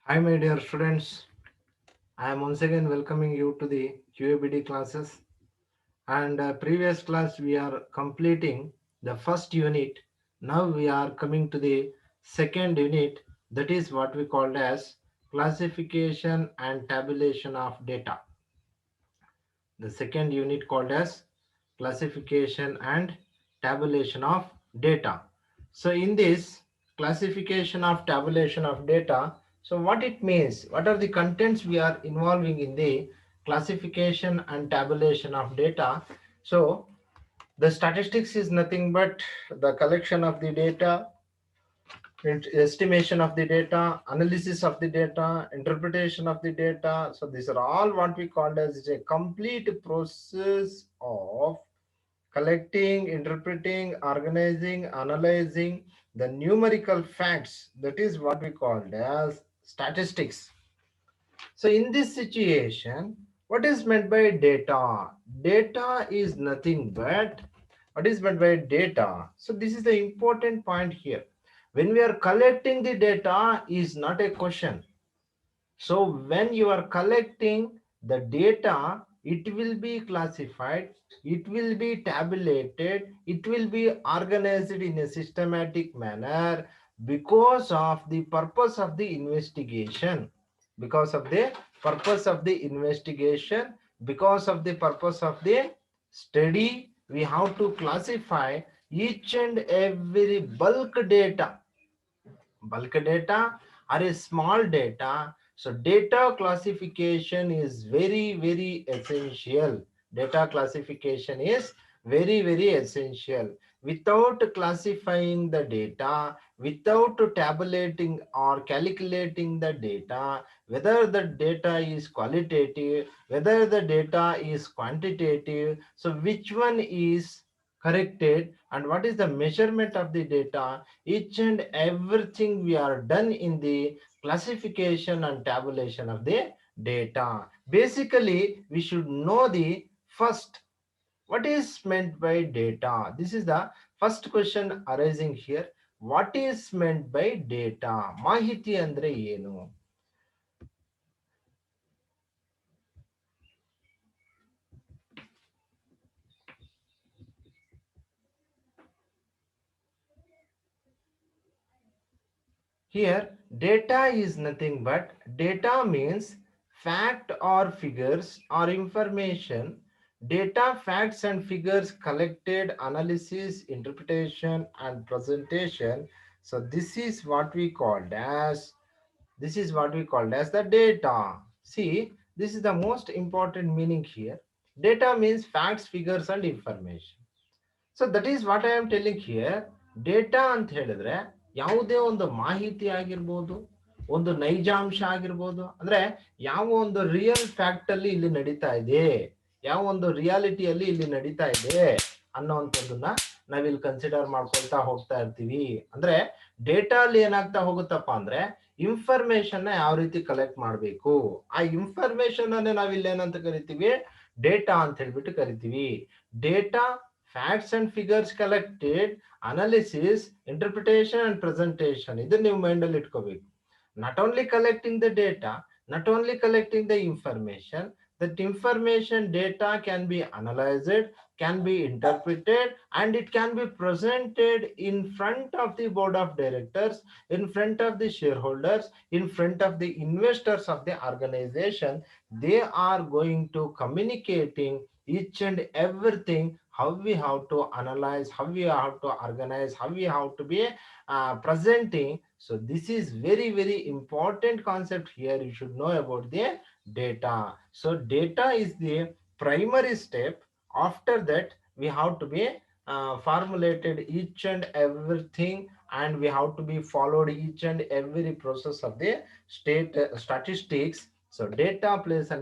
Hi, my dear students. I am once again welcoming you to the QABD classes. And previous class we are completing the first unit. Now we are coming to the second unit. That is what we called as classification and tabulation of data. The second unit called as classification and tabulation of data. So in this classification of tabulation of data, so what it means, what are the contents we are involving in the classification and tabulation of data. So the statistics is nothing but the collection of the data, estimation of the data, analysis of the data, interpretation of the data. So these are all what we call as a complete process of collecting, interpreting, organizing, analyzing the numerical facts. That is what we called as statistics. So in this situation, what is meant by data? Data is nothing but what is meant by data. So this is the important point here. When we are collecting the data is not a question. So when you are collecting the data, it will be classified, it will be tabulated, it will be organized in a systematic manner because of the purpose of the investigation. Because of the purpose of the investigation, because of the purpose of the study, we have to classify each and every bulk data, or a small data. So data classification is very essential. Data classification is very essential. Without classifying the data, without tabulating or calculating the data, whether the data is qualitative, whether the data is quantitative, so which one is corrected and what is the measurement of the data, each and everything we are done in the classification and tabulation of the data. Basically, we should know the first what is meant by data. This is the first question arising here. What is meant by data? Mahiti andre ಏನು? Here, data is nothing but data means fact or figures or information. Data, facts, and figures collected, analysis, interpretation, and presentation. So this is what we called as the data. See, this is the most important meaning here. Data means facts, figures, and information. So that is what I am telling here. Data ಅಂತ ಹೇಳಿದ್ರೆ ಯಾವುದೇ ಒಂದು ಮಾಹಿತಿ ಆಗಿರ್ಬೋದು, ಒಂದು ನೈಜಾಂಶ ಆಗಿರ್ಬೋದು, ಅಂದ್ರೆ ಯಾವ ಒಂದು ರಿಯಲ್ ಫ್ಯಾಕ್ಟ್ ಅಲ್ಲಿ ಇಲ್ಲಿ ನಡೀತಾ ಇದೆ, ಯಾವ ಒಂದು ರಿಯಾಲಿಟಿಯಲ್ಲಿ ಇಲ್ಲಿ ನಡೀತಾ ಇದೆ ಅನ್ನೋಂಥದ್ದನ್ನ ನಾವಿಲ್ಲಿ ಕನ್ಸಿಡರ್ ಮಾಡ್ಕೊಳ್ತಾ ಹೋಗ್ತಾ ಇರ್ತೀವಿ. ಅಂದ್ರೆ ಡೇಟಾ ಅಲ್ಲಿ ಏನಾಗ್ತಾ ಹೋಗುತ್ತಪ್ಪ ಅಂದ್ರೆ ಇನ್ಫಾರ್ಮೇಶನ್ ಯಾವ ರೀತಿ ಕಲೆಕ್ಟ್ ಮಾಡಬೇಕು, ಆ ಇನ್ಫಾರ್ಮೇಶನ್ ಅನ್ನೇ ನಾವಿಲ್ಲಿ ಏನಂತ ಕರಿತೀವಿ, ಡೇಟಾ ಅಂತ ಹೇಳ್ಬಿಟ್ಟು ಕರಿತೀವಿ. Data, facts and figures collected, analysis, interpretation and presentation. ಇದನ್ನ ನೀವು ಮೈಂಡ್ ಅಲ್ಲಿ ಇಟ್ಕೋಬೇಕು. Not only collecting the data, not only collecting the information, that information data can be analyzed, can be interpreted, and it can be presented in front of the board of directors, in front of the shareholders, in front of the investors of the organization. They are going to communicating each and everything, how we have to analyze, how we have to organize, how we have to be presenting. So this is very important concept here. You should know about the data. So data is the primary step. After that, we have to be formulated each and everything, and we have to be followed each and every process of the state statistics. So data plays a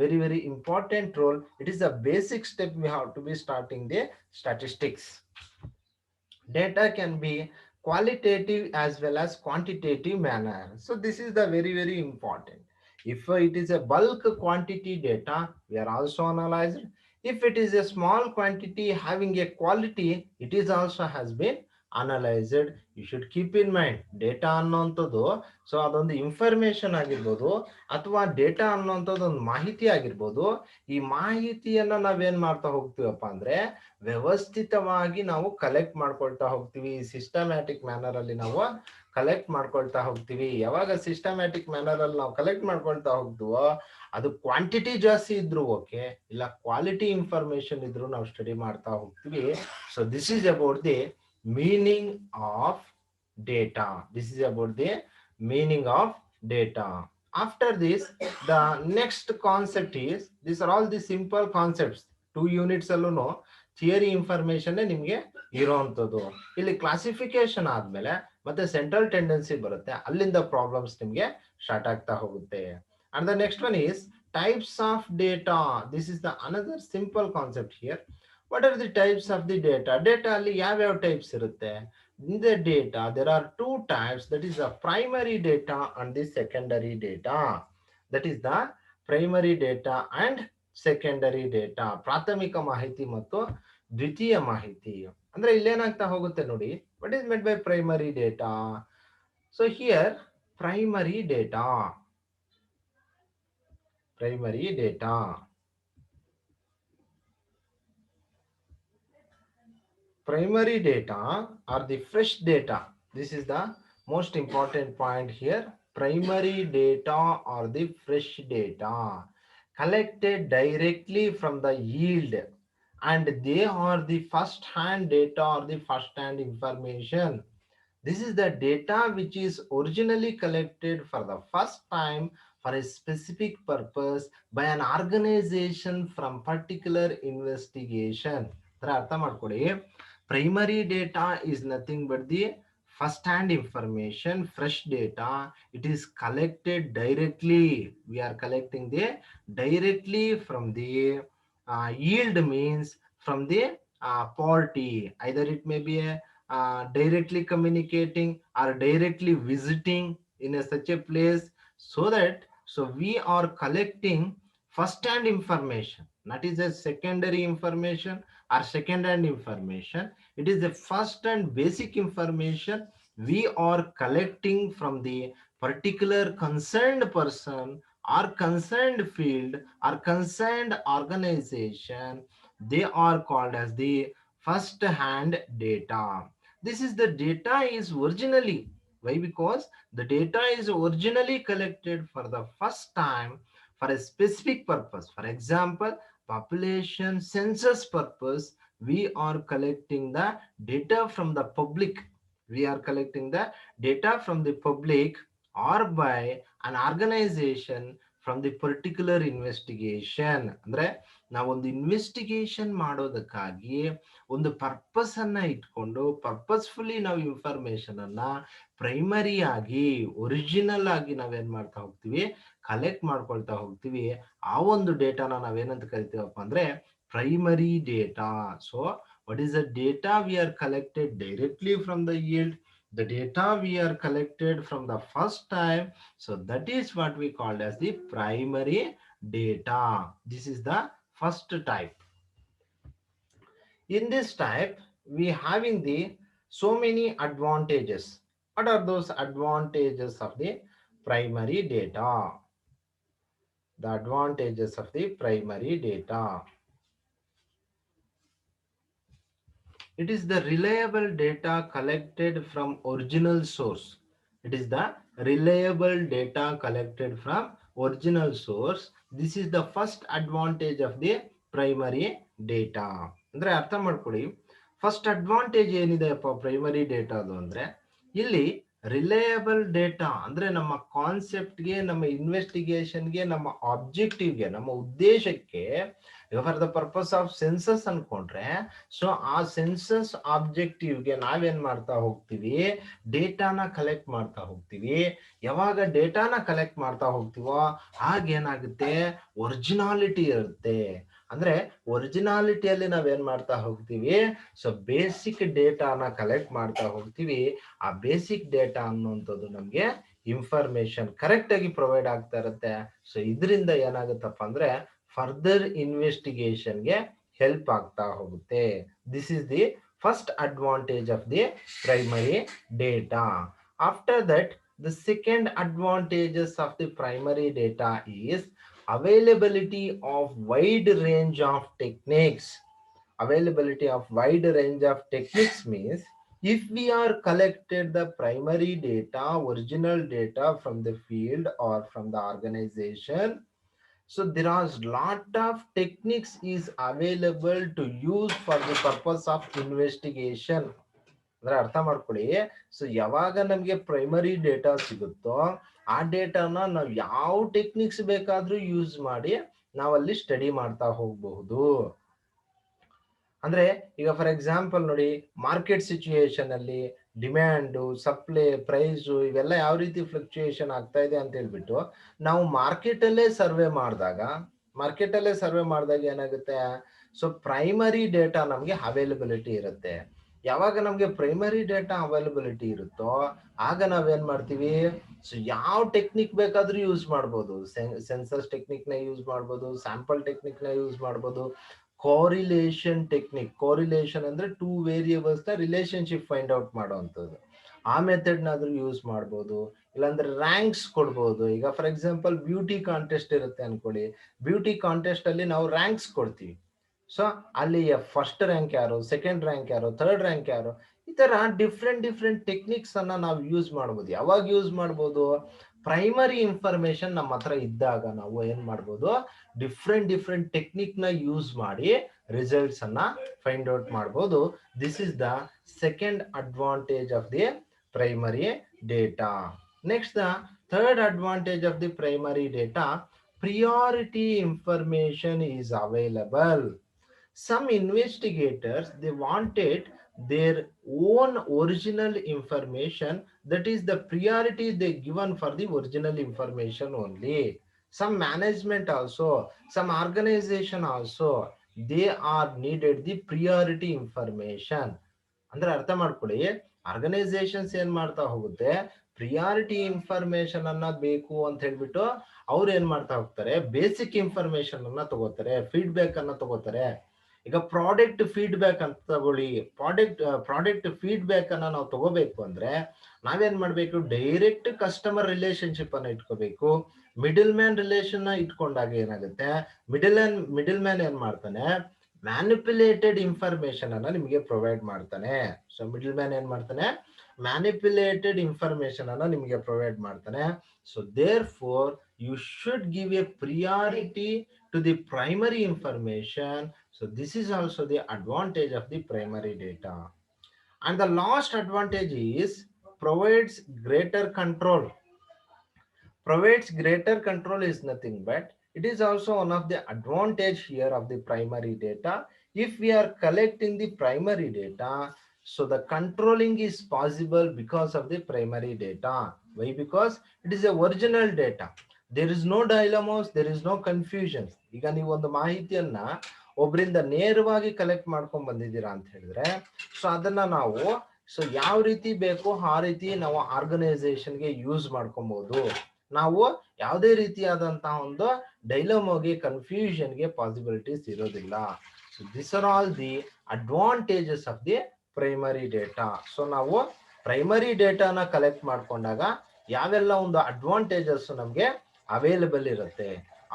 very important role. It is a basic step we have to be starting the statistics. Data can be qualitative as well as quantitative manner. So this is the very important. If it is a bulk quantity data, we are also analyzed. If it is a small quantity having a quality, it is also has been analysed. You should keep in mind data ಅನ್ನೋಂಥದ್ದು so ಅದೊಂದು information ಆಗಿರ್ಬೋದು ಅಥವಾ data ಅನ್ನೋಂಥದ್ದು ಒಂದು ಮಾಹಿತಿ ಆಗಿರ್ಬೋದು. ಈ ಮಾಹಿತಿಯನ್ನ ನಾವೇನ್ ಮಾಡ್ತಾ ಹೋಗ್ತೀವಪ್ಪ ಅಂದ್ರೆ ವ್ಯವಸ್ಥಿತವಾಗಿ ನಾವು ಕಲೆಕ್ಟ್ ಮಾಡ್ಕೊಳ್ತಾ ಹೋಗ್ತೀವಿ. ಸಿಸ್ಟಮ್ಯಾಟಿಕ್ ಮ್ಯಾನರ್ ಅಲ್ಲಿ ನಾವು ಕಲೆಕ್ಟ್ ಮಾಡ್ಕೊಳ್ತಾ ಹೋಗ್ತೀವಿ. ಯಾವಾಗ ಸಿಸ್ಟಮ್ಯಾಟಿಕ್ ಮ್ಯಾನರ್ ಅಲ್ಲಿ ನಾವು ಕಲೆಕ್ಟ್ ಮಾಡ್ಕೊಳ್ತಾ ಹೋಗ್ತೀವೋ ಅದು ಕ್ವಾಂಟಿಟಿ ಜಾಸ್ತಿ ಇದ್ರು ಓಕೆ, ಇಲ್ಲ ಕ್ವಾಲಿಟಿ ಇನ್ಫಾರ್ಮೇಶನ್ ಇದ್ರು ನಾವು ಸ್ಟಡಿ ಮಾಡ್ತಾ ಹೋಗ್ತೀವಿ. So this is about the meaning of data. This is about the meaning of data. After this, the next concept is, these are all the simple concepts. 2 units ಅಲ್ಲೂ theory information ನಿಮ್ಗೆ ಇರೋಂಥದ್ದು. ಇಲ್ಲಿ classification ಆದ್ಮೇಲೆ ಮತ್ತೆ central tendency ಬರುತ್ತೆ, ಅಲ್ಲಿಂದ problems ನಿಮ್ಗೆ start ಆಗ್ತಾ ಹೋಗುತ್ತೆ. And the next one is types of data. This is the another simple concept here. What are the types of the data? Data ಅಲ್ಲಿ ಯಾವ್ಯಾವ ಟೈಪ್ಸ್ ಇರುತ್ತೆ? In the data there are two types, that is the primary data and the secondary data. That is the primary data and secondary data. ಪ್ರಾಥಮಿಕ ಮಾಹಿತಿ ಮತ್ತು ದ್ವಿತೀಯ ಮಾಹಿತಿ. ಅಂದ್ರೆ ಇಲ್ಲೇನಾಗ್ತಾ ಹೋಗುತ್ತೆ ನೋಡಿ. what is meant by primary data? So here primary data primary data are the fresh data. This is the most important point here. Primary data are the fresh data collected directly from the yield, and they are the first hand data or the first hand information. This is the data which is originally collected for the first time for a specific purpose by an organization from particular investigation. ಅರ್ಥ ಮಾಡ್ಕೊಳ್ಳಿ. Primary data is nothing but the first hand information, fresh data. It is collected directly. We are collecting the directly from the yield, means from the party. Either it may be a directly communicating or directly visiting in such a place, so we are collecting first hand information, not is a secondary information or second hand information. It is the first and basic information we are collecting from the particular concerned person or concerned field or concerned organization. They are called as the first hand data. This is the data is originally, why? Because the data is originally collected for the first time for a specific purpose. For example, population census purpose, we are collecting the data from the public. We are collecting the data from the public or by an organization from the particular investigation. ಅಂದ್ರೆ ನಾವೊಂದು investigation ಮಾಡೋದಕ್ಕಾಗಿ ಒಂದು purpose ಅನ್ನ ಇಟ್ಕೊಂಡು purposefully ನಾವು information ಅನ್ನ primary ಆಗಿ original ಆಗಿ ನಾವೇನ್ ಮಾಡ್ತಾ ಹೋಗ್ತೀವಿ, ಕಲೆಕ್ಟ್ ಮಾಡ್ಕೊಳ್ತಾ ಹೋಗ್ತೀವಿ. ಆ ಒಂದು ಡೇಟಾನ ನಾವೇನಂತ ಕರಿತೀವಪ್ಪ ಅಂದ್ರೆ primary data. So what is the data we are collected directly from the yield, the data we are collected from the first time, so that is what we called as the primary data. This is the first type. In this type we having the so many advantages. What are those advantages of the primary data? The advantages of the primary data: it is the reliable data collected from original source. It is the reliable data collected from original source. This is the first advantage of the primary data. ಅಂದ್ರೆ ಅರ್ಥ ಮಾಡ್ಕೊಳ್ಳಿ, first advantage ಏನಿದೆಯಪ್ಪ primary ಡೇಟಾದು ಅಂದ್ರೆ, ಇಲ್ಲಿ reliable data ಅಂದ್ರೆ ನಮ್ಮ ಕಾನ್ಸೆಪ್ಟ್ಗೆ, ನಮ್ಮ ಇನ್ವೆಸ್ಟಿಗೇಷನ್ಗೆ, ನಮ್ಮ ಆಬ್ಜೆಕ್ಟಿವ್ಗೆ, ನಮ್ಮ ಉದ್ದೇಶಕ್ಕೆ, for the purpose of census ಅನ್ಕೊಂಡ್ರೆ, ಸೊ ಆ ಸೆನ್ಸಸ್ ಆಬ್ಜೆಕ್ಟಿವ್ಗೆ ನಾವೇನ್ ಮಾಡ್ತಾ ಹೋಗ್ತೀವಿ, ಡೇಟಾನ ಕಲೆಕ್ಟ್ ಮಾಡ್ತಾ ಹೋಗ್ತೀವಿ. ಯಾವಾಗ ಡೇಟಾನ ಕಲೆಕ್ಟ್ ಮಾಡ್ತಾ ಹೋಗ್ತೀವೋ ಆಗೇನಾಗುತ್ತೆ, ಒರಿಜಿನಾಲಿಟಿ ಇರುತ್ತೆ. ಅಂದ್ರೆ ಒರಿಜಿನಾಲಿಟಿಯಲ್ಲಿ ನಾವೇನ್ ಮಾಡ್ತಾ ಹೋಗ್ತೀವಿ, ಸೊ ಬೇಸಿಕ್ ಡೇಟಾನ ಕಲೆಕ್ಟ್ ಮಾಡ್ತಾ ಹೋಗ್ತೀವಿ. ಆ ಬೇಸಿಕ್ ಡೇಟಾ ಅನ್ನುವಂಥದ್ದು ನಮ್ಗೆ ಇನ್ಫಾರ್ಮೇಶನ್ ಕರೆಕ್ಟ್ ಆಗಿ ಪ್ರೊವೈಡ್ ಆಗ್ತಾ ಇರುತ್ತೆ. ಸೊ ಇದರಿಂದ ಏನಾಗುತ್ತಪ್ಪ ಅಂದ್ರೆ ಫರ್ದರ್ ಇನ್ವೆಸ್ಟಿಗೇಷನ್ಗೆ ಹೆಲ್ಪ್ ಆಗ್ತಾ ಹೋಗುತ್ತೆ. This is the first advantage of the primary data. After that, the second advantages of the primary data is availability of wide range of techniques. Availability of wide range of techniques means if we are collected the primary data, original data from the field or from the organization, so there are lot of techniques is available to use for the purpose of investigation. ಅಂದ್ರೆ ಅರ್ಥ ಮಾಡ್ಕೊಳ್ಳಿ. So ಯಾವಾಗ ನಮ್ಗೆ primary data ಸಿಗುತ್ತೋ ಆ ಡೇಟಾನ ನಾವು ಯಾವ techniques ಬೇಕಾದ್ರೂ ಯೂಸ್ ಮಾಡಿ ನಾವಲ್ಲಿ ಸ್ಟಡಿ ಮಾಡ್ತಾ ಹೋಗಬಹುದು. ಅಂದ್ರೆ ಈಗ ಫಾರ್ ಎಕ್ಸಾಂಪಲ್ ನೋಡಿ, ಮಾರ್ಕೆಟ್ ಸಿಚುಯೇಷನ್ ಅಲ್ಲಿ ಡಿಮ್ಯಾಂಡು, ಸಪ್ಲೈ, ಪ್ರೈಸು ಇವೆಲ್ಲ ಯಾವ ರೀತಿ ಫ್ಲಕ್ಚುಯೇಷನ್ ಆಗ್ತಾ ಇದೆ ಅಂತ ಹೇಳ್ಬಿಟ್ಟು ನಾವು ಮಾರ್ಕೆಟ್ ಅಲ್ಲೇ ಸರ್ವೆ ಮಾಡಿದಾಗ ಏನಾಗುತ್ತೆ, ಸೊ ಪ್ರೈಮರಿ ಡೇಟಾ ನಮಗೆ ಅವೈಲಬಿಲಿಟಿ ಇರುತ್ತೆ. ಯಾವಾಗ ನಮಗೆ ಪ್ರೈಮರಿ ಡೇಟಾ ಅವೈಲಬಿಲಿಟಿ ಇರುತ್ತೋ ಆಗ ನಾವೇನ್ ಮಾಡ್ತೀವಿ, ಸೊ ಯಾವ ಟೆಕ್ನಿಕ್ ಬೇಕಾದ್ರೂ ಯೂಸ್ ಮಾಡ್ಬೋದು. ಸೆನ್ಸಸ್ ಟೆಕ್ನಿಕ್ ನ ಯೂಸ್ ಮಾಡ್ಬೋದು, ಸ್ಯಾಂಪಲ್ ಟೆಕ್ನಿಕ್ ನ ಯೂಸ್ ಮಾಡ್ಬೋದು, ಕೋರಿಲೇಷನ್ ಟೆಕ್ನಿಕ್. ಕೋರಿಲೇಷನ್ ಅಂದ್ರೆ ಟೂ ವೇರಿಯೇಬಲ್ಸ್ ನ ರಿಲೇಶನ್ಶಿಪ್ ಫೈಂಡ್ ಔಟ್ ಮಾಡುವಂಥದ್ದು. ಆ ಮೆಥಡ್ ನಾದ್ರೂ ಯೂಸ್ ಮಾಡ್ಬೋದು. ಇಲ್ಲಾಂದ್ರೆ ರ್ಯಾಂಕ್ಸ್ ಕೊಡ್ಬೋದು. ಈಗ ಫಾರ್ ಎಕ್ಸಾಂಪಲ್ ಬ್ಯೂಟಿ ಕಾಂಟೆಸ್ಟ್ ಇರುತ್ತೆ ಅನ್ಕೊಳ್ಳಿ, ಬ್ಯೂಟಿ ಕಾಂಟೆಸ್ಟ್ ಅಲ್ಲಿ ನಾವು ರ್ಯಾಂಕ್ಸ್ ಕೊಡ್ತೀವಿ. ಸೊ ಅಲ್ಲಿ ಫಸ್ಟ್ ರ್ಯಾಂಕ್ ಯಾರು, ಸೆಕೆಂಡ್ ರ್ಯಾಂಕ್ ಯಾರು, ಥರ್ಡ್ ರ್ಯಾಂಕ್ ಯಾರು, ಈ ತರ ಡಿಫ್ರೆಂಟ್ ಟೆಕ್ನಿಕ್ಸ್ ಅನ್ನ ನಾವು ಯೂಸ್ ಮಾಡ್ಬೋದು. ಯಾವಾಗ ಯೂಸ್ ಮಾಡ್ಬೋದು, ಪ್ರೈಮರಿ ಇನ್ಫಾರ್ಮೇಶನ್ ನಮ್ಮ ಹತ್ರ ಇದ್ದಾಗ ನಾವು ಏನ್ ಮಾಡ್ಬೋದು, ಡಿಫ್ರೆಂಟ್ ಟೆಕ್ನಿಕ್ ನ ಯೂಸ್ ಮಾಡಿ ರಿಸಲ್ಟ್ಸ್ ಅನ್ನ ಫೈಂಡ್ ಔಟ್ ಮಾಡ್ಬೋದು. This is the second advantage of the primary data. Next, the third advantage of the primary data, priority information is available. Some investigators, they wanted their own original information, that is the priority they given for the original information only. Some management also, some organization also, they are needed the priority information. ಅಂದ್ರೆ ಅರ್ಥ ಮಾಡ್ಕೊಳ್ಳಿ, organisations ಏನ್ ಮಾಡ್ತಾ ಹೋಗುತ್ತೆ, priority information ಅನ್ನ ಬೇಕು ಅಂತ ಹೇಳ್ಬಿಟ್ಟು ಅವ್ರು ಏನ್ ಮಾಡ್ತಾ ಹೋಗ್ತಾರೆ, ಬೇಸಿಕ್ ಇನ್ಫಾರ್ಮೇಶನ್ ಅನ್ನ ತಗೋತಾರೆ, ಫೀಡ್ಬ್ಯಾಕ್ ಅನ್ನ ತಗೋತಾರೆ. ಈಗ ಪ್ರಾಡಕ್ಟ್ ಫೀಡ್ಬ್ಯಾಕ್ ಅಂತ ತಗೊಳ್ಳಿ, ಪ್ರಾಡಕ್ಟ್ ಫೀಡ್ಬ್ಯಾಕ್ ಅನ್ನ ನಾವು ತಗೋಬೇಕು ಅಂದ್ರೆ ನಾವೇನ್ ಮಾಡ್ಬೇಕು, ಡೈರೆಕ್ಟ್ ಕಸ್ಟಮರ್ ರಿಲೇಶನ್ಶಿಪ್ ಅನ್ನ ಇಟ್ಕೋಬೇಕು. ಮಿಡಲ್ ಮ್ಯಾನ್ ರಿಲೇಷನ್ ಇಟ್ಕೊಂಡಾಗ ಏನಾಗುತ್ತೆ, ಮಿಡಲ್ ಮ್ಯಾನ್ ಏನ್ ಮಾಡ್ತಾನೆ, ಮ್ಯಾನಿಪ್ಯುಲೇಟೆಡ್ ಇನ್ಫಾರ್ಮೇಶನ್ ಅನ್ನ ನಿಮಗೆ ಪ್ರೊವೈಡ್ ಮಾಡ್ತಾನೆ. ಸೊ ಮಿಡಲ್ ಮ್ಯಾನ್ ಏನ್ ಮಾಡ್ತಾನೆ, ಮ್ಯಾನಿಪ್ಯುಲೇಟೆಡ್ ಇನ್ಫಾರ್ಮೇಶನ್ ಅನ್ನ ನಿಮಗೆ ಪ್ರೊವೈಡ್ ಮಾಡ್ತಾನೆ. So therefore you should give a priority to the primary information. So this is also the advantage of the primary data. And the last advantage is provides greater control. Provides greater control is nothing but it is also one of the advantage here of the primary data. If we are collecting the primary data, so the controlling is possible because of the primary data. Why? Because it is a original data. There is no dilemmas, there is no confusions. ಈಗ ನೀವು ಒಂದು ಮಾಹಿತಿಯನ್ನ ಒಬ್ಬರಿಂದ ನೇರವಾಗಿ collect ಮಾಡ್ಕೊಂಡ್ ಬಂದಿದ್ದೀರಾ ಅಂತ ಹೇಳಿದ್ರೆ, ಸೊ ಅದನ್ನ ನಾವು ಸೊ ಯಾವ ರೀತಿ ಬೇಕೋ ಆ ರೀತಿ ನಾವು ಆರ್ಗನೈಸೇಷನ್ಗೆ ಯೂಸ್ ಮಾಡ್ಕೊಬಹುದು. ನಾವು ಯಾವುದೇ ರೀತಿಯಾದಂತಹ ಒಂದು ಡೈಲಮೋಗೆ, ಕನ್ಫ್ಯೂಷನ್ಗೆ ಪಾಸಿಬಿಲಿಟೀಸ್ ಇರೋದಿಲ್ಲ. So this are all the advantages of the primary data. So ನಾವು ಪ್ರೈಮರಿ ಡೇಟಾನ ಕಲೆಕ್ಟ್ ಮಾಡ್ಕೊಂಡಾಗ ಯಾವೆಲ್ಲ ಒಂದು ಅಡ್ವಾಂಟೇಜಸ್ ನಮಗೆ ಅವೈಲಬಲ್ ಇರುತ್ತೆ.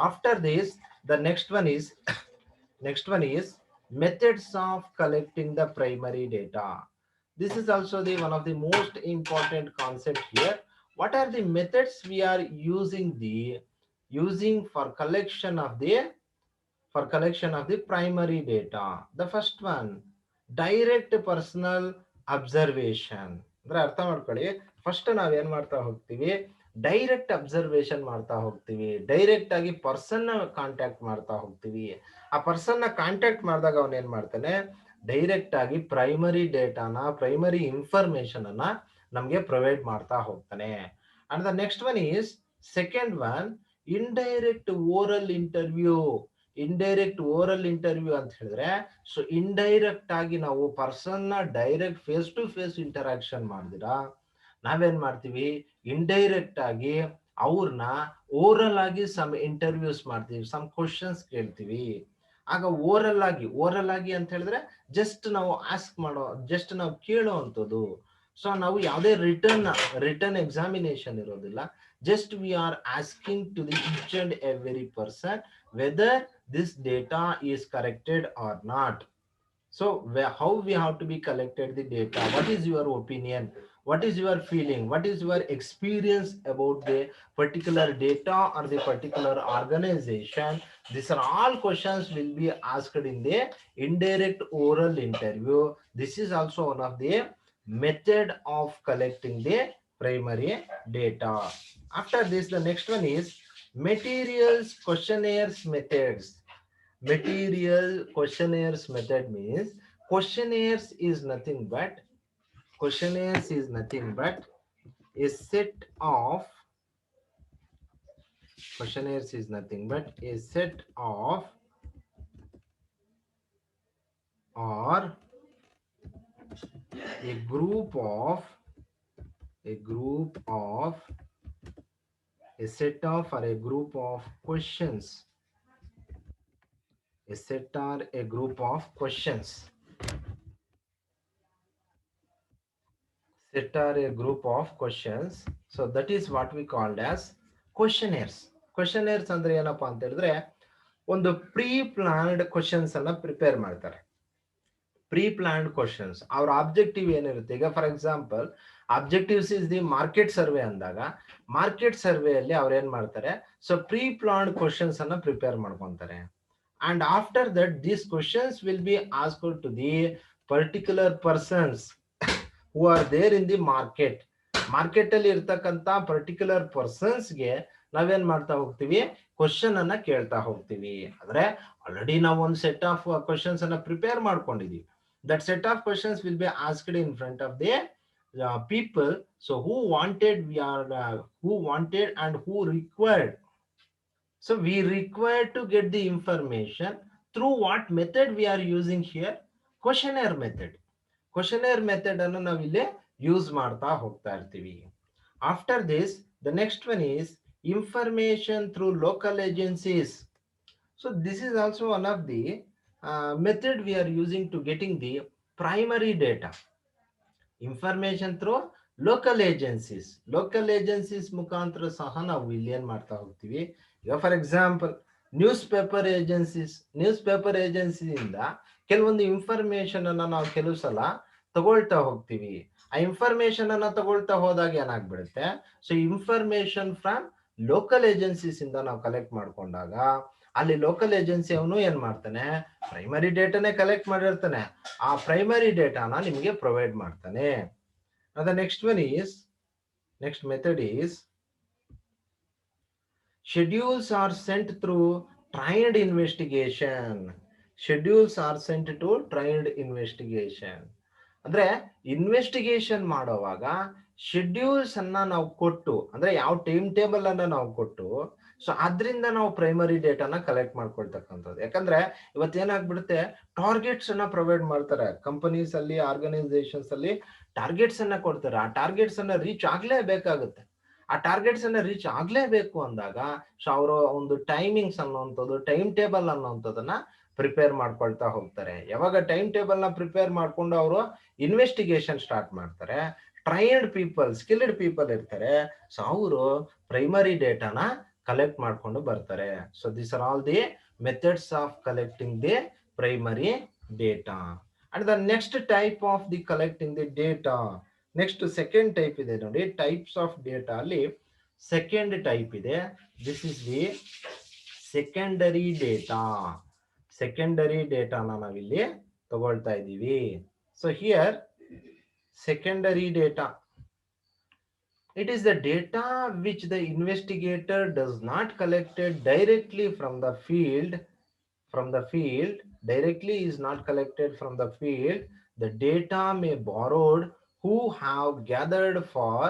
After this the next one is methods of collecting the primary data. This is also the one of the most important concept here. What are the methods we are using for collection of the primary data? The first one, direct personal observation. ಅಂದ್ರೆ ಅರ್ಥ ಮಾಡ್ಕೊಳ್ಳಿ, first ನಾವ್ ಏನ್ ಮಾಡ್ತಾ ಹೋಗ್ತೀವಿ, direct observation ಮಾಡ್ತಾ ಹೋಗ್ತೀವಿ. Direct ಆಗಿ ಪರ್ಸನ್ ಕಾಂಟ್ಯಾಕ್ಟ್ ಮಾಡ್ತಾ ಹೋಗ್ತೀವಿ. ಆ ಪರ್ಸನ್ ಕಾಂಟ್ಯಾಕ್ಟ್ ಮಾಡಿದಾಗ ಅವನ್ ಏನ್ ಮಾಡ್ತಾನೆ, ಡೈರೆಕ್ಟ್ ಆಗಿ ಪ್ರೈಮರಿ ಡೇಟಾನ, ಪ್ರೈಮರಿ ಇನ್ಫಾರ್ಮೇಶನ್ ಅನ್ನ ನಮ್ಗೆ ಪ್ರೊವೈಡ್ ಮಾಡ್ತಾ ಹೋಗ್ತಾನೆ. And the next one is second one, indirect oral interview. Indirect oral interview ಅಂತ ಹೇಳಿದ್ರೆ, ಸೊ ಇಂಡೈರೆಕ್ಟ್ ಆಗಿ ನಾವು ಪರ್ಸನ್ ನ direct face to face interaction ಮಾಡಿದಿರಾ, ನಾವೇನ್ ಮಾಡ್ತೀವಿ, ಇಂಡೈರೆಕ್ಟ್ ಆಗಿ ಅವ್ರನ್ನ ಓರಲ್ ಆಗಿ ಸಮ್ ಇಂಟರ್ವ್ಯೂಸ್ ಮಾಡ್ತೀವಿ, ಸಮ್ ಕ್ವಶನ್ಸ್ ಕೇಳ್ತೀವಿ. ಆಗ ಓರಲ್ ಆಗಿ ಅಂತ ಹೇಳಿದ್ರೆ ಜಸ್ಟ್ ನಾವು ಆಸ್ಕ್ ಮಾಡೋ, ಜಸ್ಟ್ ನಾವು ಕೇಳೋ ಅಂಥದ್ದು. ಸೊ ನಾವು ಯಾವುದೇ ರಿಟರ್ನ್ ಎಕ್ಸಾಮಿನೇಷನ್ ಇರೋದಿಲ್ಲ. Just we are asking to the each and every person whether this data is corrected or not. So how we have to be collected the data? What is your opinion? What is your feeling? What is your experience about the particular data or the particular organization? These are all questions will be asked in the indirect oral interview. This is also one of the method of collecting the primary data. After this, the next one is materials questionnaires methods. Material questionnaires method means questionnaires is nothing but a set of questionnaires is nothing but a set of or a group of a set of or a group of questions, a set or a group of questions, set or a group of questions. So that is what we called as questionnaires. Questionnaires ಅಂದ್ರೆ ಏನಪ್ಪಾ ಅಂತ ಹೇಳಿದ್ರೆ ಒಂದು pre planned questions ಅನ್ನ prepare ಮಾಡ್ತಾರೆ. Pre planned questions ಅವ್ರ objective ಏನಿರುತ್ತೆ, ಈಗ for example objectives is the market survey ಅಂದಾಗ ಮಾರ್ಕೆಟ್ ಸರ್ವೆ ಅಲ್ಲಿ ಅವ್ರು ಏನ್ ಮಾಡ್ತಾರೆ, ಸೊ ಪ್ರೀ ಪ್ಲಾನ್ಡ್ ಕ್ವಶನ್ಸ್ ಅನ್ನ ಪ್ರಿಪೇರ್ ಮಾಡ್ಕೊಂತಾರೆ. And after that these questions will be asked to the particular persons who are there in the market. Market ಅಲ್ಲಿ ಇರ್ತಕ್ಕಂತ particular ಪರ್ಸನ್ಸ್ಗೆ ನಾವೇನ್ ಮಾಡ್ತಾ ಹೋಗ್ತೀವಿ, ಕ್ವಶನ್ ಅನ್ನ ಕೇಳ್ತಾ ಹೋಗ್ತೀವಿ. ಅಂದ್ರೆ ಆಲ್ರೆಡಿ ನಾವು ಒಂದು ಸೆಟ್ ಆಫ್ ಕ್ವಶನ್ಸ್ ಅನ್ನ ಪ್ರಿಪೇರ್ ಮಾಡ್ಕೊಂಡಿದೀವಿ. That set of questions will be asked in front of the people. So who wanted and who required. So we require to get the information through what method we are using here, questionnaire method. Questionnaire method ಅನ್ನು ನಾವು ಇಲ್ಲಿ use ಮಾಡ್ತಾ ಹೋಗ್ತಾ ಇರ್ತೀವಿ. After this, the next one is information through local agencies. So this is also one of the method we are using to getting the primary data. Information through local agencies ಮುಖಾಂತರ ಸಹ ನಾವು ಇಲ್ಲಿ ಏನ್ ಮಾಡ್ತಾ ಹೋಗ್ತೀವಿ. ಈಗ ಫಾರ್ ಎಕ್ಸಾಂಪಲ್ ನ್ಯೂಸ್ ಪೇಪರ್ ಏಜೆನ್ಸಿಯಿಂದ ಕೆಲವೊಂದು information ಅನ್ನ ನಾವು ಕೆಲವು ಸಲ ತಗೊಳ್ತಾ ಹೋಗ್ತೀವಿ. ಆ ಇನ್ಫಾರ್ಮೇಶನ್ ಅನ್ನ ತಗೊಳ್ತಾ ಹೋದಾಗ ಏನಾಗ್ಬಿಡುತ್ತೆ, so information from local agencies ಇಂದ ನಾವು ಕಲೆಕ್ಟ್ ಮಾಡ್ಕೊಂಡಾಗ ಅಲ್ಲಿ ಲೋಕಲ್ ಏಜೆನ್ಸಿ ಅವನು ಏನ್ ಮಾಡ್ತಾನೆ, ಪ್ರೈಮರಿ ಡೇಟಾನೇ ಕಲೆಕ್ಟ್ ಮಾಡಿರ್ತಾನೆ. ಆ ಪ್ರೈಮರಿ ಡೇಟಾನ ನಿಮಗೆ ಪ್ರೊವೈಡ್ ಮಾಡ್ತಾನೆ. The next method is schedules are sent through trained investigation. ಅಂದ್ರೆ ಇನ್ವೆಸ್ಟಿಗೇಷನ್ ಮಾಡುವಾಗ ಶೆಡ್ಯೂಲ್ಸ್ ಅನ್ನ ನಾವು ಕೊಟ್ಟು, ಅಂದ್ರೆ ಯಾವ ಟೈಮ್ ಟೇಬಲ್ ಅನ್ನ ನಾವು ಕೊಟ್ಟು, ಸೊ ಅದರಿಂದ ನಾವು ಪ್ರೈಮರಿ ಡೇಟಾನ ಕಲೆಕ್ಟ್ ಮಾಡ್ಕೊಳ್ತಕ್ಕಂಥದ್ದು. ಯಾಕಂದ್ರೆ ಇವತ್ತೇನಾಗ್ಬಿಡುತ್ತೆ, ಟಾರ್ಗೆಟ್ಸ್ ಅನ್ನ ಪ್ರೊವೈಡ್ ಮಾಡ್ತಾರೆ ಕಂಪನೀಸ್ ಅಲ್ಲಿ, ಆರ್ಗನೈಸೇಷನ್ಸ್ ಅಲ್ಲಿ ಟಾರ್ಗೆಟ್ಸ್ ಅನ್ನ ಕೊಡ್ತಾರೆ. ಆ ಟಾರ್ಗೆಟ್ಸ್ ಅನ್ನ ರೀಚ್ ಆಗ್ಲೇಬೇಕಾಗುತ್ತೆ. ಆ ಟಾರ್ಗೆಟ್ಸ್ ಅನ್ನ ರೀಚ್ ಆಗ್ಲೇಬೇಕು ಅಂದಾಗ ಸೊ ಅವರು ಒಂದು ಟೈಮಿಂಗ್ಸ್ ಅನ್ನೋಂಥದ್ದು, ಟೈಮ್ ಟೇಬಲ್ ಅನ್ನೋಂಥದ್ದನ್ನ ಪ್ರಿಪೇರ್ ಮಾಡ್ಕೊಳ್ತಾ ಹೋಗ್ತಾರೆ. ಯಾವಾಗ ಟೈಮ್ ಟೇಬಲ್ ನ ಪ್ರಿಪೇರ್ ಮಾಡ್ಕೊಂಡು ಅವರು ಇನ್ವೆಸ್ಟಿಗೇಷನ್ ಸ್ಟಾರ್ಟ್ ಮಾಡ್ತಾರೆ, ಟ್ರೈನ್ಡ್ ಪೀಪಲ್, ಸ್ಕಿಲ್ಡ್ ಪೀಪಲ್ ಇರ್ತಾರೆ, ಸೊ ಅವರು ಪ್ರೈಮರಿ ಡೇಟಾನ ಕಲೆಕ್ಟ್ ಮಾಡ್ಕೊಂಡು ಬರ್ತಾರೆ. So this are all the methods of collecting the primary data. And the next type of the collecting the data, next second type ಇದೆ ನೋಡಿ. Types of data ಅಲ್ಲಿ second type ಇದೆ. This is the secondary data. Secondary ಡೇಟಾನ ನಾವಿಲ್ಲಿ ತಗೊಳ್ತಾ ಇದ್ದೀವಿ. So here secondary data, it is the data which the investigator does not collected directly from the field. Directly is not collected from the field. The data may borrowed who have gathered for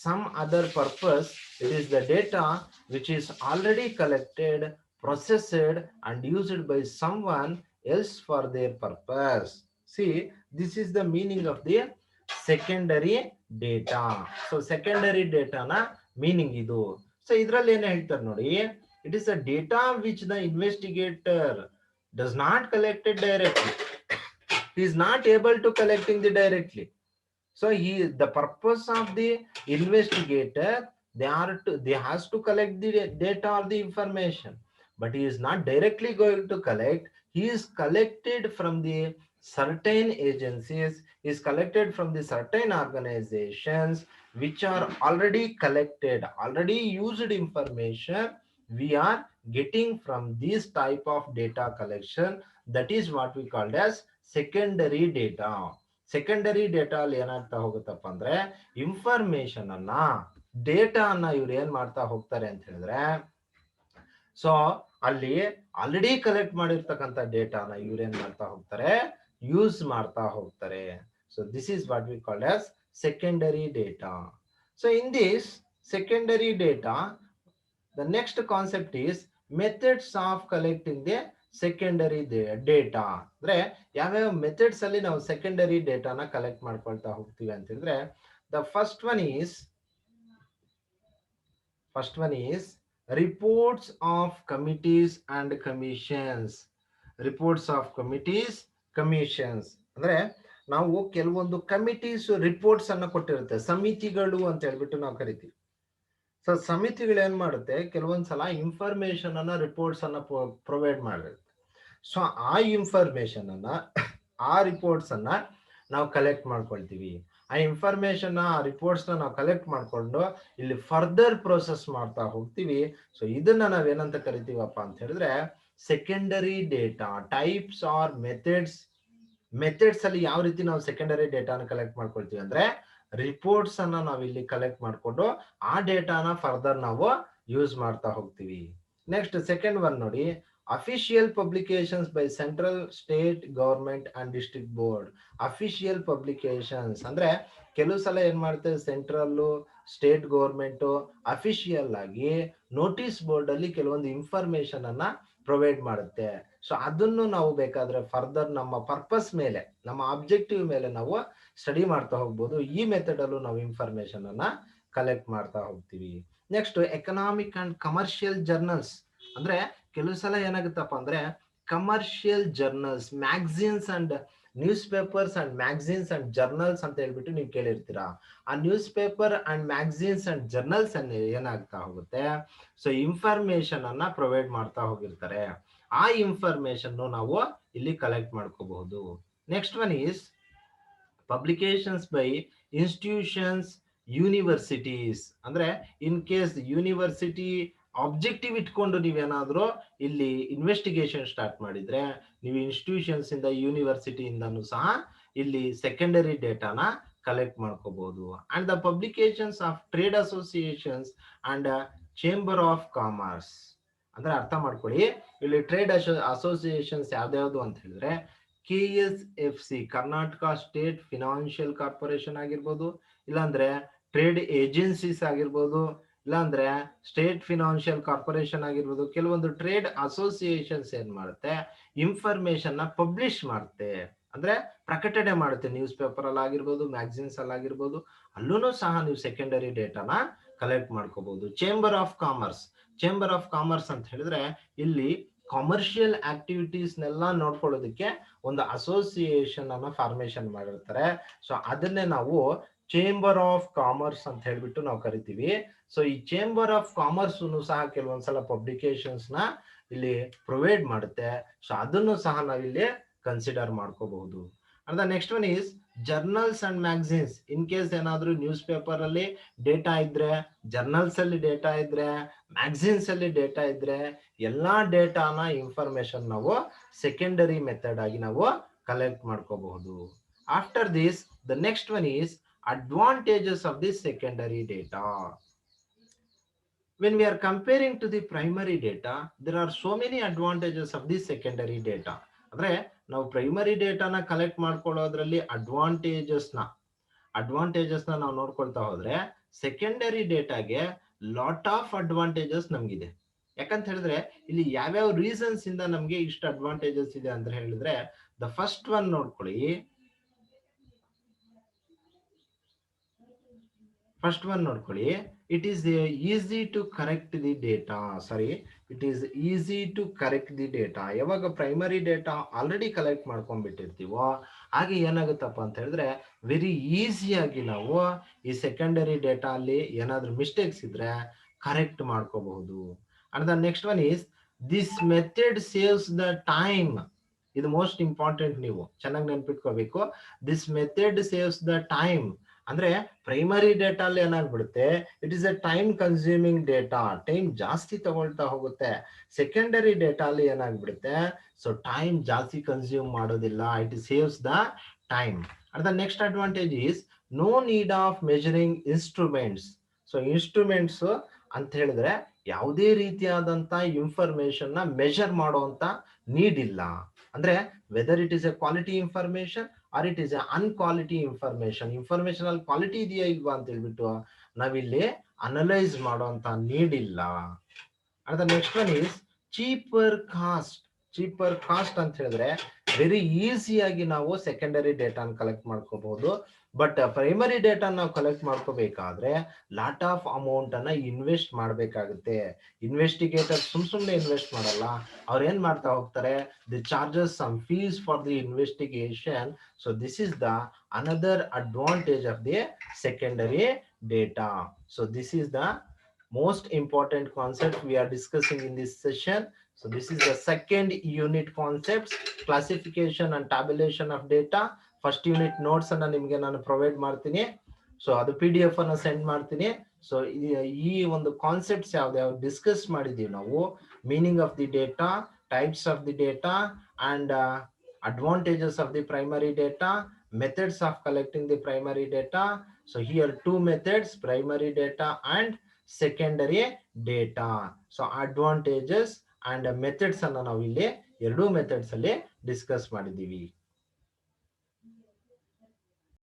some other purpose. It is the data which is already collected, processed and used by someone else for their purpose. See, this is the meaning of the secondary data. So secondary ಡೇಟಾನ meaning ಇದು. So ಇದ್ರಲ್ಲಿ ಏನ್ ಹೇಳ್ತಾರೆ ನೋಡಿ, it is a data which the investigator does not collect it directly. He is not able to collecting the directly. So he, the purpose of the investigator, they has to collect the data or the information, but he is not directly going to collect. He is collected from the certain agencies, is collected from the certain organizations which are already collected, already used information. We are getting from this type of data collection. That is what we called as secondary data. Secondary data ಅಲ್ಲಿ ಏನಾಗ್ತಾ ಹೋಗುತ್ತಪ್ಪ ಅಂದ್ರೆ information ಅನ್ನ, data ಅನ್ನ ಇವ್ರು ಏನ್ ಮಾಡ್ತಾ ಹೋಗ್ತಾರೆ ಅಂತ ಹೇಳಿದ್ರೆ, ಸೊ ಅಲ್ಲಿ ಆಲ್ರೆಡಿ ಕಲೆಕ್ಟ್ ಮಾಡಿರ್ತಕ್ಕಂಥ ಡೇಟಾನ ಇವ್ರು ಏನ್ ಮಾಡ್ತಾ ಹೋಗ್ತಾರೆ, ಯೂಸ್ ಮಾಡ್ತಾ ಹೋಗ್ತಾರೆ. So this is what we called as secondary data. So in this secondary data, the next concept is methods of collecting the secondary data. ಅಂದ್ರೆ ಯಾವ್ಯಾವ ಮೆಥಡ್ಸ್ ಅಲ್ಲಿ ನಾವು ಸೆಕೆಂಡರಿ ಡೇಟಾನ ಕಲೆಕ್ಟ್ ಮಾಡ್ಕೊಳ್ತಾ ಹೋಗ್ತೀವಿ ಅಂತ ಹೇಳಿದ್ರೆ, the first one is reports of committees and commissions. Reports of committees commissions ಅಂದ್ರೆ ನಾವು ಕೆಲವೊಂದು ಕಮಿಟೀಸ್ ರಿಪೋರ್ಟ್ಸ್ ಅನ್ನ ಕೊಟ್ಟಿರುತ್ತೆ, ಸಮಿತಿಗಳು ಅಂತ ಹೇಳ್ಬಿಟ್ಟು ನಾವು ಕರಿತೀವಿ. ಸೊ ಸಮಿತಿಗಳು ಏನ್ ಮಾಡುತ್ತೆ, ಕೆಲವೊಂದ್ಸಲ ಇನ್ಫಾರ್ಮೇಶನ್ ಅನ್ನ, ರಿಪೋರ್ಟ್ಸ್ ಅನ್ನ ಪ್ರೊವೈಡ್ ಮಾಡಿರುತ್ತೆ. ಸೊ ಆ ಇನ್ಫಾರ್ಮೇಶನ್ ಅನ್ನ, ಆ ರಿಪೋರ್ಟ್ಸ್ ಅನ್ನ ನಾವು ಕಲೆಕ್ಟ್ ಮಾಡ್ಕೊಳ್ತೀವಿ. ಆ ಇನ್ಫಾರ್ಮೇಶನ್, ಆ ರಿಪೋರ್ಟ್ಸ್ ನ ನಾವು ಕಲೆಕ್ಟ್ ಮಾಡ್ಕೊಂಡು ಇಲ್ಲಿ ಫರ್ದರ್ ಪ್ರೋಸೆಸ್ ಮಾಡ್ತಾ ಹೋಗ್ತೀವಿ. ಸೊ ಇದನ್ನ ನಾವೇನಂತ ಕರಿತೀವಪ್ಪ ಅಂತ ಹೇಳಿದ್ರೆ secondary data. Types or methods ಅಲ್ಲಿ ಯಾವ ರೀತಿ ನಾವು ಸೆಕೆಂಡರಿ ಡೇಟಾನ ಕಲೆಕ್ಟ್ ಮಾಡ್ಕೊಳ್ತೀವಿ ಅಂದ್ರೆ, ರಿಪೋರ್ಟ್ಸ್ ಅನ್ನ ನಾವು ಇಲ್ಲಿ ಕಲೆಕ್ಟ್ ಮಾಡ್ಕೊಂಡು ಆ ಡೇಟಾನ ಫರ್ದರ್ ನಾವು ಯೂಸ್ ಮಾಡ್ತಾ ಹೋಗ್ತೀವಿ. ನೆಕ್ಸ್ಟ್ ಸೆಕೆಂಡ್ ಒನ್ ನೋಡಿ, official publications by central, state government and district board. Official publications ಅಂದ್ರೆ ಕೆಲವು ಸಲ ಏನ್ ಮಾಡ್ತೇವೆ, ಸೆಂಟ್ರಲ್, ಸ್ಟೇಟ್ ಗವರ್ಮೆಂಟ್ ಅಫಿಷಿಯಲ್ ಆಗಿ ನೋಟಿಸ್ ಬೋರ್ಡ್ ಅಲ್ಲಿ ಕೆಲವೊಂದು ಇನ್ಫಾರ್ಮೇಶನ್ ಅನ್ನ ಪ್ರೊವೈಡ್ ಮಾಡುತ್ತೆ. ಸೊ ಅದನ್ನು ನಾವು ಬೇಕಾದ್ರೆ ಫರ್ದರ್ ನಮ್ಮ ಪರ್ಪಸ್ ಮೇಲೆ, ನಮ್ಮ ಆಬ್ಜೆಕ್ಟಿವ್ ಮೇಲೆ ನಾವು ಸ್ಟಡಿ ಮಾಡ್ತಾ ಹೋಗ್ಬೋದು. ಈ ಮೆಥಡ್ ಅಲ್ಲೂ ನಾವು ಇನ್ಫಾರ್ಮೇಶನ್ ಅನ್ನ ಕಲೆಕ್ಟ್ ಮಾಡ್ತಾ ಹೋಗ್ತೀವಿ. Next economic and commercial journals. ಅಂದ್ರೆ ಕೆಲವು ಸಲ ಏನಾಗುತ್ತಪ್ಪ ಅಂದ್ರೆ commercial journals, magazines and news papers and magazines and journals ಅಂತ ಹೇಳ್ಬಿಟ್ಟು ನೀವು ಕೇಳಿರ್ತೀರಾ. ಆ news paper and magazines and journals ಅನ್ನ ಏನಾಗ್ತಾ ಹೋಗುತ್ತೆ, ಸೊ ಇನ್ಫಾರ್ಮೇಶನ್ ಅನ್ನ ಪ್ರೊವೈಡ್ ಮಾಡ್ತಾ ಹೋಗಿರ್ತಾರೆ. ಆ ಇನ್ಫಾರ್ಮೇಶನ್ ನಾವು ಇಲ್ಲಿ ಕಲೆಕ್ಟ್ ಮಾಡ್ಕೋಬಹುದು. Next one is publications by institutions, universities. ಅಂದ್ರೆ ಇನ್ ಕೇಸ್ ಯೂನಿವರ್ಸಿಟಿ ಆಬ್ಜೆಕ್ಟಿವ್ ಇಟ್ಕೊಂಡು ನೀವೇನಾದ್ರೂ ಇಲ್ಲಿ ಇನ್ವೆಸ್ಟಿಗೇಷನ್ ಸ್ಟಾರ್ಟ್ ಮಾಡಿದ್ರೆ, ನೀವು ಇನ್ಸ್ಟಿಟ್ಯೂಷನ್ಸ್ ಇಂದ, ಯೂನಿವರ್ಸಿಟಿ ಇಂದನೂ ಸಹ ಇಲ್ಲಿ ಸೆಕೆಂಡರಿ ಡೇಟಾನ ಕಲೆಕ್ಟ್ ಮಾಡ್ಕೋಬಹುದು. And the publications of trade associations and chamber of commerce. ಅಂದ್ರೆ ಅರ್ಥ ಮಾಡ್ಕೊಳ್ಳಿ, ಇಲ್ಲಿ ಟ್ರೇಡ್ ಅಸೋಸಿಯೇಷನ್ಸ್ ಯಾವ್ದ್ಯಾವ್ದು ಅಂತ ಹೇಳಿದ್ರೆ, KSFC Karnataka state financial corporation ಆಗಿರ್ಬೋದು, ಇಲ್ಲಾಂದ್ರೆ ಟ್ರೇಡ್ ಏಜೆನ್ಸೀಸ್ ಆಗಿರ್ಬೋದು, ಇಲ್ಲಾಂದ್ರೆ ಸ್ಟೇಟ್ ಫಿನಾನ್ಷಿಯಲ್ ಕಾರ್ಪೊರೇಷನ್ ಆಗಿರ್ಬೋದು. ಕೆಲವೊಂದು ಟ್ರೇಡ್ ಅಸೋಸಿಯೇಷನ್ಸ್ ಏನ್ ಮಾಡುತ್ತೆ, ಇನ್ಫಾರ್ಮೇಶನ್ ನ ಪಬ್ಲಿಷ್ ಮಾಡುತ್ತೆ, ಅಂದ್ರೆ ಪ್ರಕಟಣೆ ಮಾಡುತ್ತೆ. ನ್ಯೂಸ್ ಪೇಪರ್ ಅಲ್ಲಿ ಆಗಿರ್ಬೋದು, ಮ್ಯಾಗಝಿನ್ಸ್ ಅಲ್ಲಿ ಆಗಿರ್ಬೋದು, ಅಲ್ಲೂ ಸಹ ನೀವು ಸೆಕೆಂಡರಿ ಡೇಟಾನ ಕಲೆಕ್ಟ್ ಮಾಡ್ಕೋಬಹುದು. Chamber of commerce. Chamber of commerce ಅಂತ ಹೇಳಿದ್ರೆ ಇಲ್ಲಿ ಕಮರ್ಷಿಯಲ್ ಆಕ್ಟಿವಿಟೀಸ್ ನೆಲ್ಲ ನೋಡ್ಕೊಳ್ಳೋದಕ್ಕೆ ಒಂದು ಅಸೋಸಿಯೇಷನ್ ಅನ್ನ ಫಾರ್ಮೇಶನ್ ಮಾಡಿರ್ತಾರೆ. ಸೊ ಅದನ್ನೇ ನಾವು ಚೇಂಬರ್ ಆಫ್ ಕಾಮರ್ಸ್ ಅಂತ ಹೇಳ್ಬಿಟ್ಟು ನಾವು ಕರಿತೀವಿ. ಸೊ ಈ ಚೇಂಬರ್ ಆಫ್ ಕಾಮರ್ಸ್ ಸಹ ಕೆಲವೊಂದ್ಸಲ ಪಬ್ಲಿಕೇಶನ್ಸ್ ನ ಇಲ್ಲಿ ಪ್ರೊವೈಡ್ ಮಾಡುತ್ತೆ. ಸೊ ಅದನ್ನು ಸಹ ನಾವಿಲ್ಲಿ ಕನ್ಸಿಡರ್ ಮಾಡ್ಕೋಬಹುದು. And the next one is journals and magazines. In case ಏನಾದ್ರೂ ನ್ಯೂಸ್ ಪೇಪರ್ ಅಲ್ಲಿ ಡೇಟಾ ಇದ್ರೆ, ಜರ್ನಲ್ಸ್ ಅಲ್ಲಿ ಡೇಟಾ ಇದ್ರೆ, ಮ್ಯಾಗಝಿನ್ಸ್ ಅಲ್ಲಿ ಡೇಟಾ ಇದ್ರೆ, ಎಲ್ಲಾ ಡೇಟಾನ ಇನ್ಫಾರ್ಮೇಶನ್ ನಾವು ಸೆಕೆಂಡರಿ ಮೆಥಡ್ ಆಗಿ ನಾವು ಕಲೆಕ್ಟ್ ಮಾಡ್ಕೋಬಹುದು. After this the next one is advantages of this secondary data. When we are comparing to the primary data, there are so many advantages of this secondary data. ಅಂದ್ರೆ ನಾವು primary ಡೇಟಾನ collect ಮಾಡ್ಕೊಳ್ಳೋದ್ರಲ್ಲಿ advantages ನ ನಾವು ನೋಡ್ಕೊಳ್ತಾ ಹೋದ್ರೆ, secondary ಡೇಟಾಗೆ lot of advantages ನಮ್ಗಿದೆ. ಯಾಕಂತ ಹೇಳಿದ್ರೆ ಇಲ್ಲಿ ಯಾವ್ಯಾವ ರೀಸನ್ಸ್ ಇಂದ ನಮ್ಗೆ ಇಷ್ಟು ಅಡ್ವಾಂಟೇಜಸ್ ಇದೆ ಅಂತ ಹೇಳಿದ್ರೆ, ದ ಫಸ್ಟ್ ಒನ್ ನೋಡ್ಕೊಳ್ಳಿ. it is easy to correct the data. Sorry, it is easy to correct the data. ಯಾವಾಗ ಪ್ರೈಮರಿ ಡೇಟಾ ಆಲ್ರೆಡಿ ಕಲೆಕ್ಟ್ ಮಾಡ್ಕೊಂಡ್ಬಿಟ್ಟಿರ್ತೀವೋ ಹಾಗೆ ಏನಾಗುತ್ತಪ್ಪ ಅಂತ ಹೇಳಿದ್ರೆ ವೆರಿ ಈಸಿಯಾಗಿ ನಾವು ಈ ಸೆಕೆಂಡರಿ ಡೇಟಾ ಅಲ್ಲಿ ಏನಾದ್ರೂ ಮಿಸ್ಟೇಕ್ಸ್ ಇದ್ರೆ ಕರೆಕ್ಟ್ ಮಾಡ್ಕೋಬಹುದು. And the next one is this method saves the time. ಇದು ಮೋಸ್ಟ್ ಇಂಪಾರ್ಟೆಂಟ್, ನೀವು ಚೆನ್ನಾಗಿ ನೆನ್ಪಿಟ್ಕೋಬೇಕು. This method saves the time ಅಂದ್ರೆ ಪ್ರೈಮರಿ ಡೇಟಾ ಅಲ್ಲಿ ಏನಾಗ್ಬಿಡುತ್ತೆ, it is a time consuming data, time ಜಾಸ್ತಿ ತಗೊಳ್ತಾ ಹೋಗುತ್ತೆ. ಸೆಕೆಂಡರಿ ಡೇಟಾ ಅಲ್ಲಿ ಏನಾಗ್ಬಿಡುತ್ತೆ, ಸೊ ಟೈಮ್ ಜಾಸ್ತಿ ಕನ್ಸ್ಯೂಮ್ ಮಾಡೋದಿಲ್ಲ, it saves the time. And the next advantage is no need of measuring instruments. So instruments ಅಂತ ಹೇಳಿದ್ರೆ ಯಾವುದೇ ರೀತಿಯಾದಂತ ಇನ್ಫಾರ್ಮೇಶನ್ ನ ಮೆಜರ್ ಮಾಡುವಂತ ನೀಡ್ ಇಲ್ಲ. ಅಂದ್ರೆ whether it is a quality information or it is a unquality information, information ಅಲ್ಲಿ quality ಇದೆಯಾ ಇಲ್ವಾ ಅಂತ ಹೇಳ್ಬಿಟ್ಟು ನಾವಿಲ್ಲಿ ಅನಲೈಸ್ ಮಾಡುವಂತ ನೀಡ್ ಇಲ್ಲ. And the next one is cheaper cost. Cheaper cost ಅಂತ ಹೇಳಿದ್ರೆ ವೆರಿ ಈಸಿಯಾಗಿ ನಾವು ಸೆಕೆಂಡರಿ ಡೇಟಾನ ಕಲೆಕ್ಟ್ ಮಾಡ್ಕೋಬಹುದು. ಬಟ್ ಪ್ರೈಮರಿ ಡೇಟಾ ನಾವು ಕಲೆಕ್ಟ್ ಮಾಡ್ಕೋಬೇಕಾದ್ರೆ ಲಾಟ್ ಆಫ್ ಅಮೌಂಟ್ ಅನ್ನ ಇನ್ವೆಸ್ಟ್ ಮಾಡಬೇಕಾಗುತ್ತೆ. ಇನ್ವೆಸ್ಟಿಗೇಟರ್ ಸುಮ್ನೆ ಇನ್ವೆಸ್ಟ್ ಮಾಡಲ್ಲ, ಅವ್ರು ಏನ್ ಮಾಡ್ತಾ ಹೋಗ್ತಾರೆ, the charges some fees for the investigation. So this is the another advantage of the secondary data. So this is the most important concept we are discussing in this session. So this is the second unit concepts, classification and tabulation of data. First unit notes ಅನ್ನ ನಿಮಗೆ ನಾನು provide ಮಾಡ್ತೀನಿ. So ಅದು PDF ಅನ್ನ send ಮಾಡ್ತೀನಿ. So ಈ ಒಂದು concepts ಯಾವ್ದು ಡಿಸ್ಕಸ್ ಮಾಡಿದೀವಿ ನಾವು, meaning of the data, types of the data, and advantages of the primary data, methods of collecting the primary data. So here two methods, primary data and secondary data. So advantages and methods ಅನ್ನ ನಾವು ಇಲ್ಲಿ ಎರಡು methods ಅಲ್ಲಿ discuss ಮಾಡಿದೀವಿ.